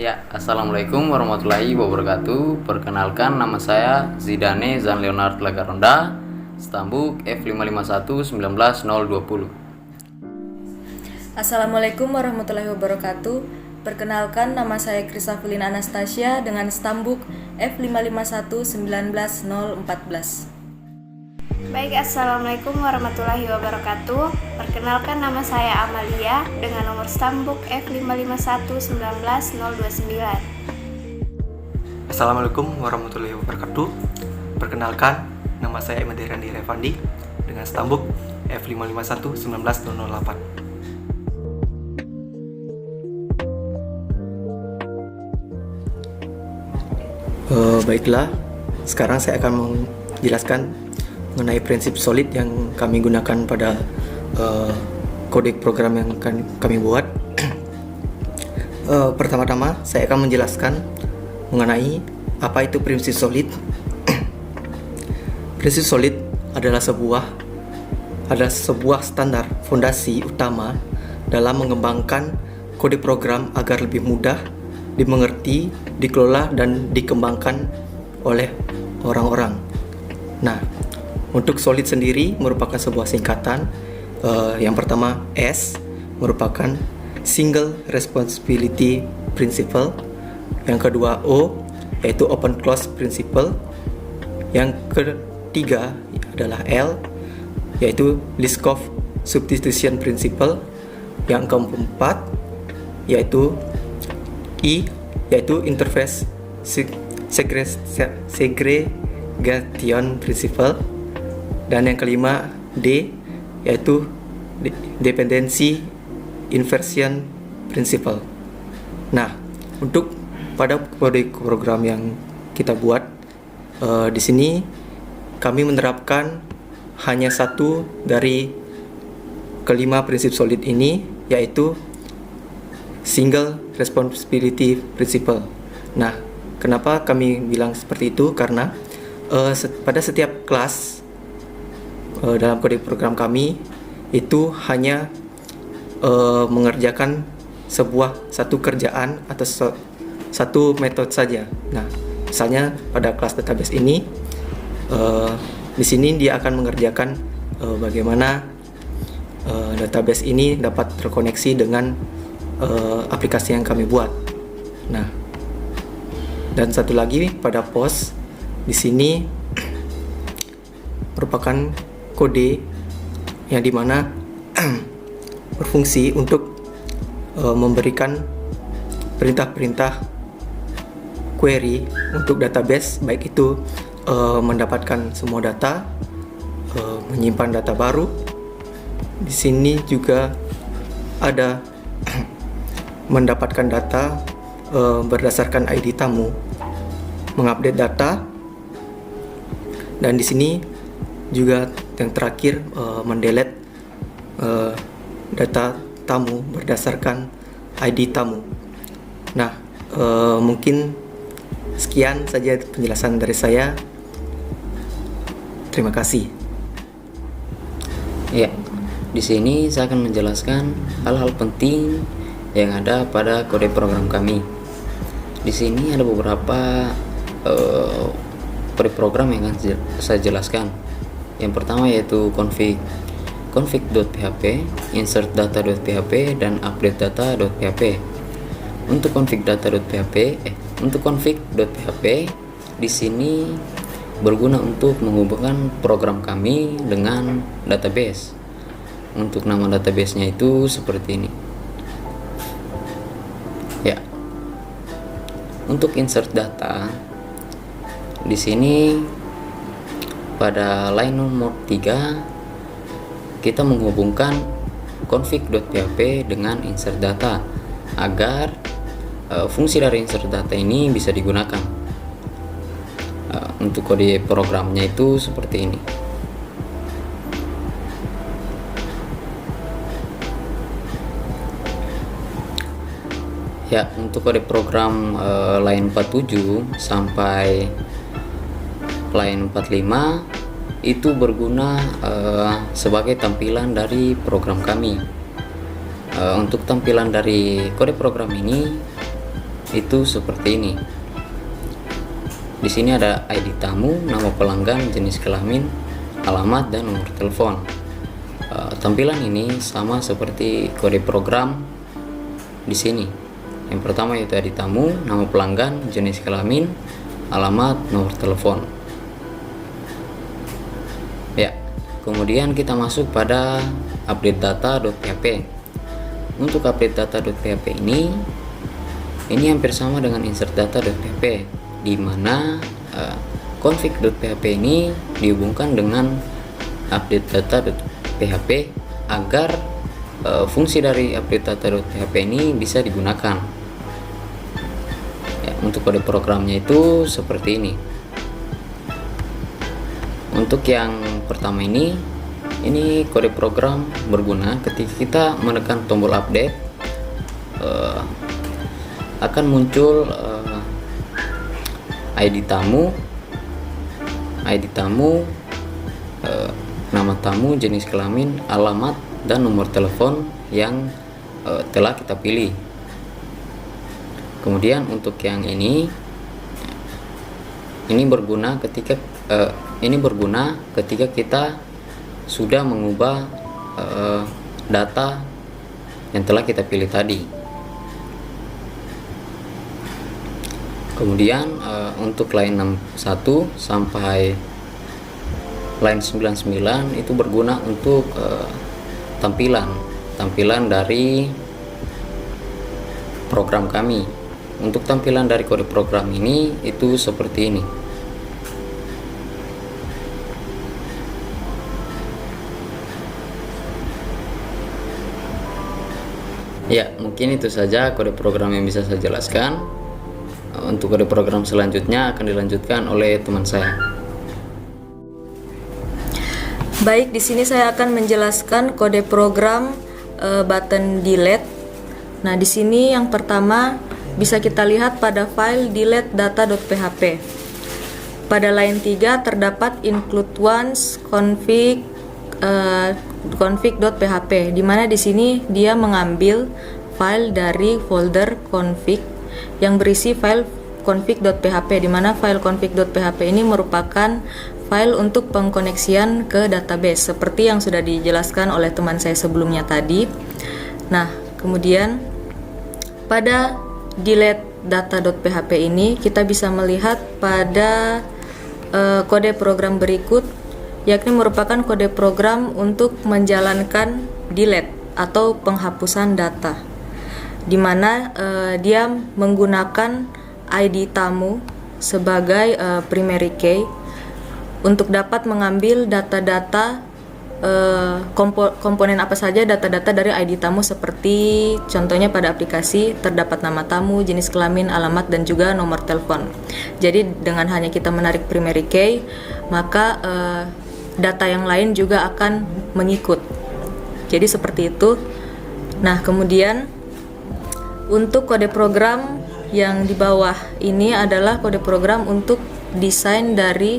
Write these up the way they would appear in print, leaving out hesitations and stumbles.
Ya, Assalamualaikum warahmatullahi wabarakatuh. Perkenalkan, nama saya Zidane Zan Leonard Lagaronda, Stambuk F551 19020. Assalamualaikum warahmatullahi wabarakatuh. Perkenalkan, nama saya Krisafilin Anastasia dengan Stambuk F551 19014. Baik, Assalamualaikum warahmatullahi wabarakatuh. Perkenalkan, nama saya Amalia dengan nomor Stambuk F551 19029. Assalamualaikum warahmatullahi wabarakatuh. Perkenalkan, nama saya Ahmad Randi Revandi dengan Stambuk F551 19008. Baiklah, sekarang saya akan menjelaskan mengenai prinsip solid yang kami gunakan pada kode program yang kami buat. Pertama-tama saya akan menjelaskan mengenai apa itu prinsip solid. Prinsip solid adalah sebuah standar fondasi utama dalam mengembangkan kode program agar lebih mudah dimengerti, dikelola, dan dikembangkan oleh orang-orang. Nah, untuk solid sendiri merupakan sebuah singkatan. Yang pertama, S merupakan Single Responsibility Principle. Yang kedua, O yaitu Open Close Principle. Yang ketiga adalah L yaitu Liskov Substitution Principle. Yang keempat yaitu I yaitu Interface Segregation Principle. Dan yang kelima, D yaitu Dependency Inversion Principle. Nah, untuk pada kode program yang kita buat di sini kami menerapkan hanya satu dari kelima prinsip solid ini, yaitu Single Responsibility Principle. Nah, kenapa kami bilang seperti itu? Karena pada setiap kelas dalam kode program kami itu hanya mengerjakan satu kerjaan atau satu metode saja. Nah, misalnya pada kelas database ini, di sini dia akan mengerjakan bagaimana database ini dapat terkoneksi dengan aplikasi yang kami buat. Nah, dan satu lagi pada POS di sini merupakan kode yang dimana berfungsi untuk memberikan perintah-perintah query untuk database, baik itu mendapatkan semua data, menyimpan data baru. Di sini juga ada mendapatkan data berdasarkan ID tamu, mengupdate data, dan di sini juga yang terakhir mendelete data tamu berdasarkan ID tamu. Nah, mungkin sekian saja penjelasan dari saya. Terima kasih. Ya, di sini saya akan menjelaskan hal-hal penting yang ada pada kode program kami. Di sini ada beberapa kode program yang akan saya jelaskan. Yang pertama yaitu config.php, insert-data.php, dan update-data.php. Untuk config.php di sini berguna untuk menghubungkan program kami dengan database. Untuk nama database-nya itu seperti ini. Ya. Untuk insert data di sini pada line nomor 3 kita menghubungkan config.php dengan insert data agar fungsi dari insert data ini bisa digunakan. Untuk kode programnya itu seperti ini. Ya, untuk kode program line 47 sampai line 45 itu berguna sebagai tampilan dari program kami. Untuk tampilan dari kode program ini itu seperti ini. Di sini ada ID tamu, nama pelanggan, jenis kelamin, alamat, dan nomor telepon. Tampilan ini sama seperti kode program di sini. Yang pertama yaitu ID tamu, nama pelanggan, jenis kelamin, alamat, nomor telepon. Ya, kemudian kita masuk pada update data.php. Untuk update data.php ini hampir sama dengan insert data.php, di mana config.php ini dihubungkan dengan update data.php agar fungsi dari update data.php ini bisa digunakan. Ya, untuk kode programnya itu seperti ini. Untuk yang pertama ini kode program berguna ketika kita menekan tombol update, akan muncul ID tamu, nama tamu, jenis kelamin, alamat, dan nomor telepon yang telah kita pilih. Kemudian untuk yang ini berguna ketika kita sudah mengubah data yang telah kita pilih tadi. Kemudian untuk line 61 sampai line 99 itu berguna untuk tampilan dari program kami. Untuk tampilan dari kode program ini itu seperti ini. Ya, mungkin itu saja kode program yang bisa saya jelaskan. Untuk kode program selanjutnya akan dilanjutkan oleh teman saya. Baik, di sini saya akan menjelaskan kode program button delete. Nah, di sini yang pertama bisa kita lihat pada file delete data.php. Pada line 3 terdapat include once config.php, di mana di sini dia mengambil file dari folder config yang berisi file config.php, di mana file config.php ini merupakan file untuk pengkoneksian ke database seperti yang sudah dijelaskan oleh teman saya sebelumnya tadi. Nah, kemudian pada delete data.php ini kita bisa melihat pada kode program berikut, yakni merupakan kode program untuk menjalankan delete atau penghapusan data, di mana dia menggunakan ID tamu sebagai primary key untuk dapat mengambil data-data komponen apa saja data-data dari ID tamu, seperti contohnya pada aplikasi terdapat nama tamu, jenis kelamin, alamat, dan juga nomor telepon. Jadi dengan hanya kita menarik primary key, maka data yang lain juga akan mengikut. Jadi seperti itu. Nah, kemudian untuk kode program yang di bawah ini adalah kode program untuk desain dari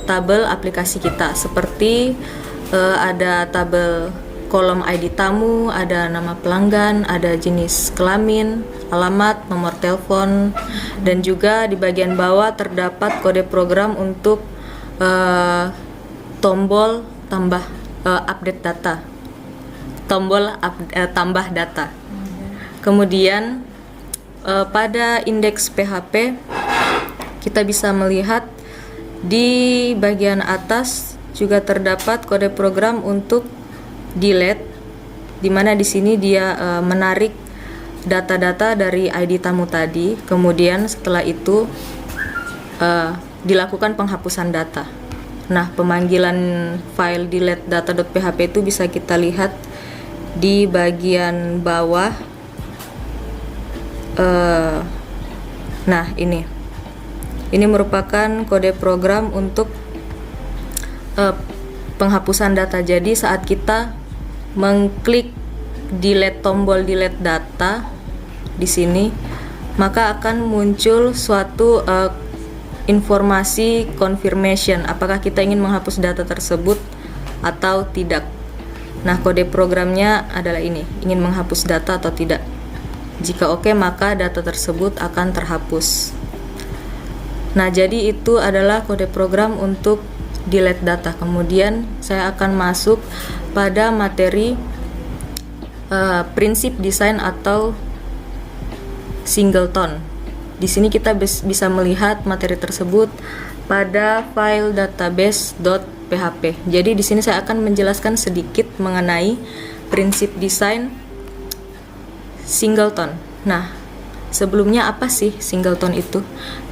tabel aplikasi kita, seperti ada tabel kolom ID tamu, ada nama pelanggan, ada jenis kelamin, alamat, nomor telepon, dan juga di bagian bawah terdapat kode program untuk tombol update data, tambah data. Kemudian pada indeks PHP kita bisa melihat di bagian atas juga terdapat kode program untuk delete, di mana di sini dia menarik data-data dari ID tamu tadi. Kemudian setelah itu dilakukan penghapusan data. Nah, pemanggilan file delete data.php itu bisa kita lihat di bagian bawah. Nah, ini merupakan kode program untuk penghapusan data. Jadi saat kita mengklik tombol delete data di sini, maka akan muncul suatu informasi confirmation apakah kita ingin menghapus data tersebut atau tidak. Nah, kode programnya adalah ini, ingin menghapus data atau tidak. Jika oke, maka data tersebut akan terhapus. Nah, jadi itu adalah kode program untuk delete data. Kemudian saya akan masuk pada materi prinsip desain atau singleton. Di sini kita bisa melihat materi tersebut pada file database.php. Jadi di sini saya akan menjelaskan sedikit mengenai prinsip desain singleton. Nah, sebelumnya apa sih singleton itu?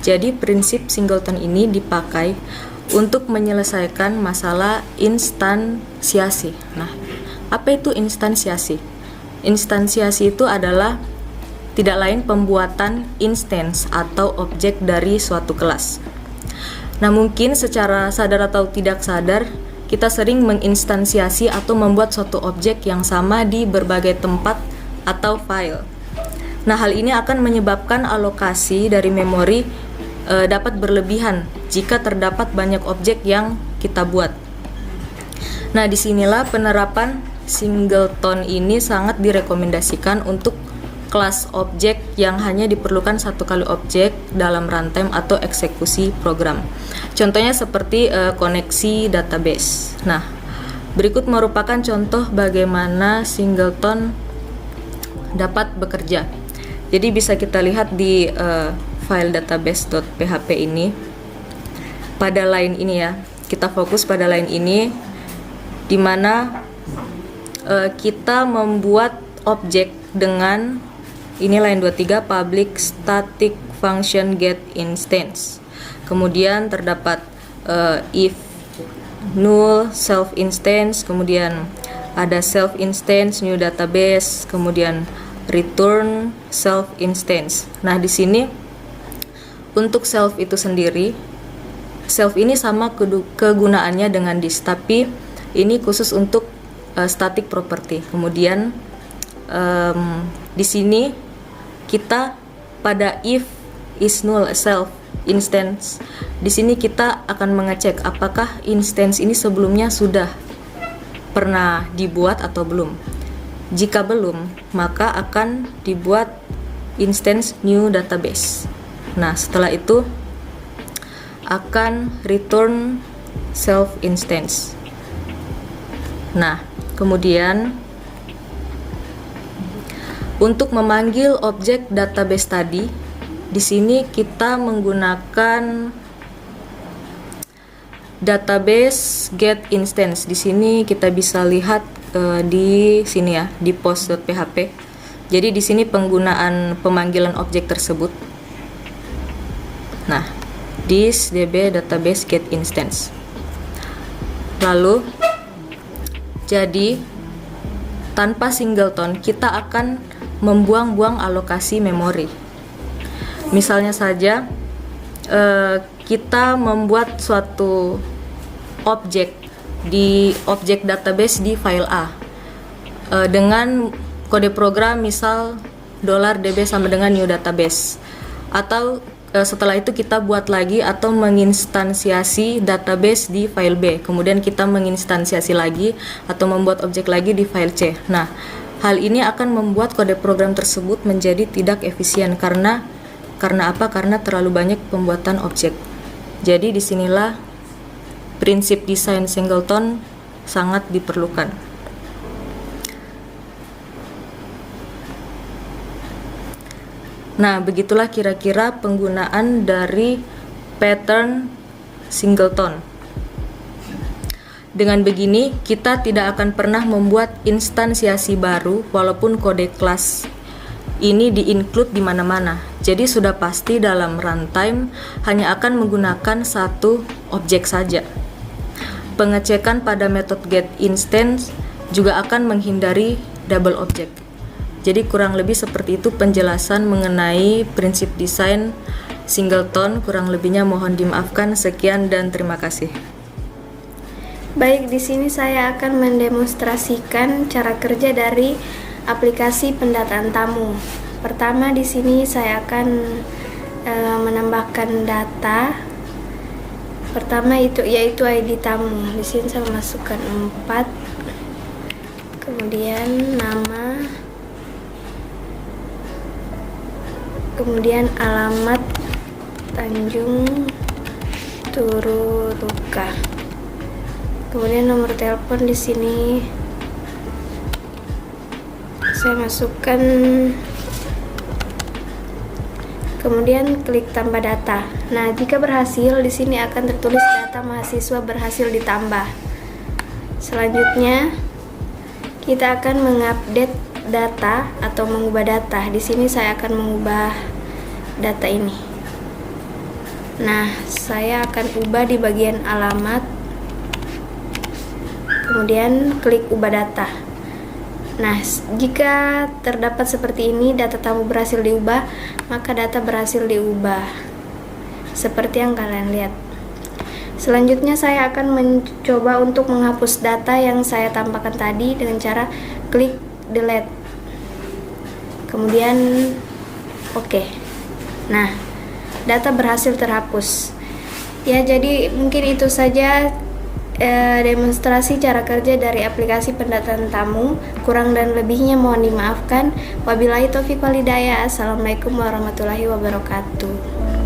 Jadi prinsip singleton ini dipakai untuk menyelesaikan masalah instansiasi. Nah, apa itu instansiasi? Instansiasi itu adalah tidak lain pembuatan instance atau objek dari suatu kelas. Nah, mungkin secara sadar atau tidak sadar, kita sering menginstansiasi atau membuat suatu objek yang sama di berbagai tempat atau file. Nah, hal ini akan menyebabkan alokasi dari memori dapat berlebihan jika terdapat banyak objek yang kita buat. Nah, disinilah penerapan singleton ini sangat direkomendasikan untuk kelas objek yang hanya diperlukan satu kali objek dalam runtime atau eksekusi program. Contohnya seperti koneksi database. Nah, berikut merupakan contoh bagaimana singleton dapat bekerja. Jadi bisa kita lihat di file database.php ini. Pada line ini ya, kita fokus pada line ini, di mana kita membuat objek dengan ini line 23 public static function get instance. Kemudian terdapat if null self instance, kemudian ada self instance new database, kemudian return self instance. Nah, di sini untuk self itu sendiri, self ini sama kegunaannya dengan this, tapi ini khusus untuk static property. Kemudian di sini kita pada if is null self instance, di sini kita akan mengecek apakah instance ini sebelumnya sudah pernah dibuat atau belum. Jika belum, maka akan dibuat instance new database. Nah, setelah itu akan return self instance. Nah, kemudian untuk memanggil objek database tadi, di sini kita menggunakan database get instance. Di sini kita bisa lihat di sini ya, di post.php. Jadi di sini penggunaan pemanggilan objek tersebut. Nah, this db database get instance. Lalu, jadi tanpa singleton kita akan membuang-buang alokasi memori. Misalnya saja kita membuat suatu objek di objek database di file A dengan kode program misal $db sama dengan new database, atau setelah itu kita buat lagi atau menginstansiasi database di file B, kemudian kita menginstansiasi lagi atau membuat objek lagi di file C. Nah, hal ini akan membuat kode program tersebut menjadi tidak efisien karena apa? Karena terlalu banyak pembuatan objek. Jadi disinilah prinsip desain singleton sangat diperlukan. Nah, begitulah kira-kira penggunaan dari pattern singleton. Dengan begini, kita tidak akan pernah membuat instansiasi baru walaupun kode kelas ini di-include di mana-mana. Jadi sudah pasti dalam runtime hanya akan menggunakan satu objek saja. Pengecekan pada metode get instance juga akan menghindari double object. Jadi kurang lebih seperti itu penjelasan mengenai prinsip desain singleton. Kurang lebihnya mohon dimaafkan. Sekian dan terima kasih. Baik, di sini saya akan mendemonstrasikan cara kerja dari aplikasi pendataan tamu. Pertama, di sini saya akan menambahkan data. Pertama yaitu ID tamu. Di sini saya masukkan 4. Kemudian nama, kemudian alamat Tanjung Tururuka, kemudian nomor telepon di sini saya masukkan, kemudian klik tambah data. Nah, jika berhasil di sini akan tertulis data mahasiswa berhasil ditambah. Selanjutnya kita akan mengupdate data atau mengubah data. Di sini saya akan mengubah data ini. Nah, saya akan ubah di bagian alamat, kemudian klik ubah data. Nah, jika terdapat seperti ini, data tamu berhasil diubah, maka data berhasil diubah seperti yang kalian lihat. Selanjutnya saya akan mencoba untuk menghapus data yang saya tampakkan tadi dengan cara klik delete, kemudian oke. Nah, data berhasil terhapus. Ya, jadi mungkin itu saja demonstrasi cara kerja dari aplikasi pendataan tamu. Kurang dan lebihnya mohon dimaafkan. Wabillahi taufiq wal hidayah. Assalamualaikum warahmatullahi wabarakatuh.